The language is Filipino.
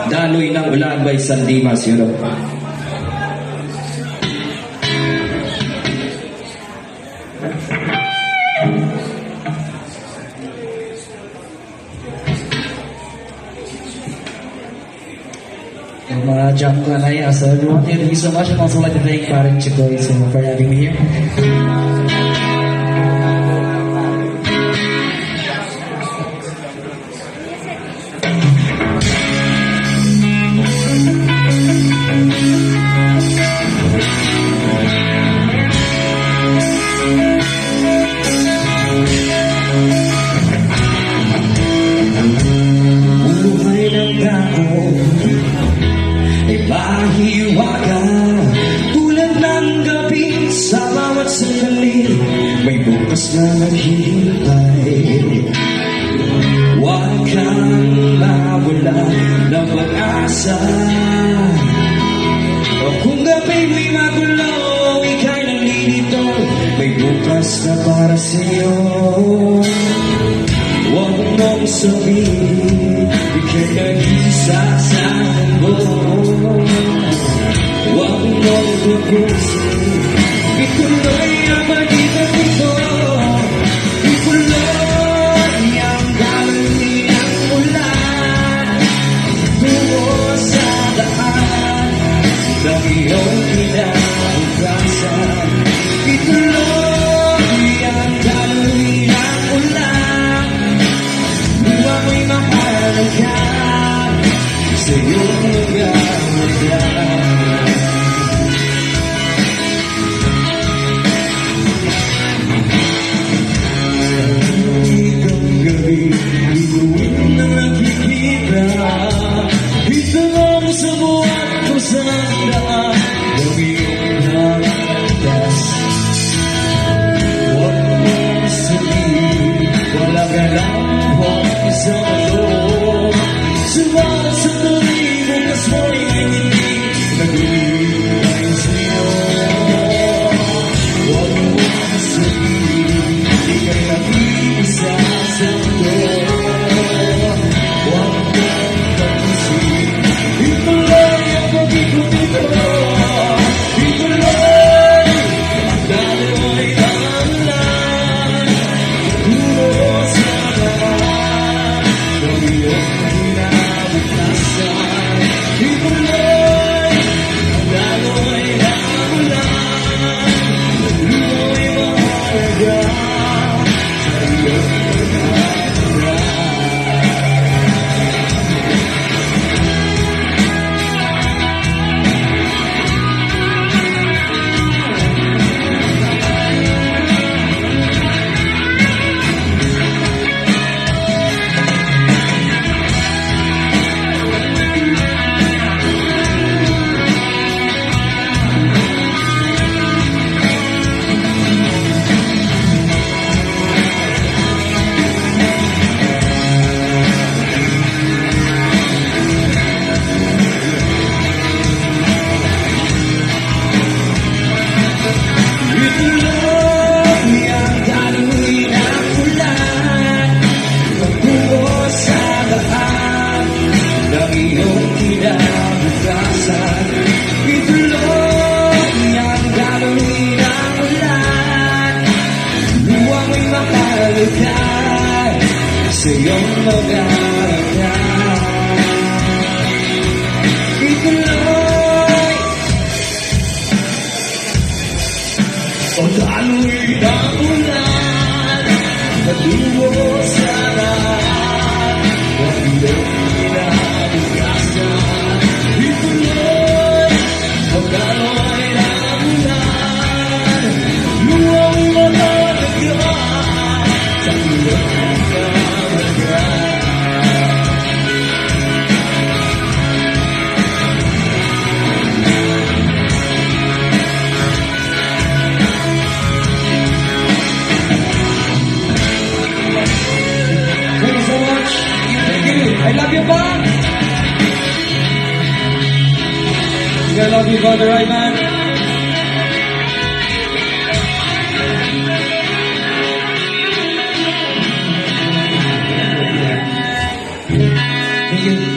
Daloy ng Ulan by San Dimas, yun o. Mga jump ko na yan. So everyone, thank you so much. I'd also like to thank Parang Chicoy for having me here. Mahiwaga tulad ng gabi sa bawat sandali, may bukas na naghihintay. Huwag kang mawala ng pag-asa. O kung gabi may magulo, ika'y nalilito, may bukas na para sa'yo. Huwag mong sabihin, ika'y nag-isa sa mundo. Huwag mong tubusin, ituloy ang magitan ito. Ituloy ang daloy ng ulan tungo sa daan ng iyong kinabukasan. Ituloy ang daloy ng ulan, luwa mo'y mahalaga sa iyong lugar. Sa buwan ko sa daan ng iyong nakakas. Huwag mong sabihin, wala ka lang sa mundo. Sumalat sa tuloy, bukas mo'y hindi nag-iwalay sa'yo. Huwag mong sabihin, ika'y nag-iisa sa mundo. Sa iyong mag-aaral, ituloy o daloy ng ulan patungo sa daan ng iyong kinabukasan. Ituloy o daloy ng ulan, luwang matalaga sa iyong I love you, Bob. I love you, Father, right, man? Thank you.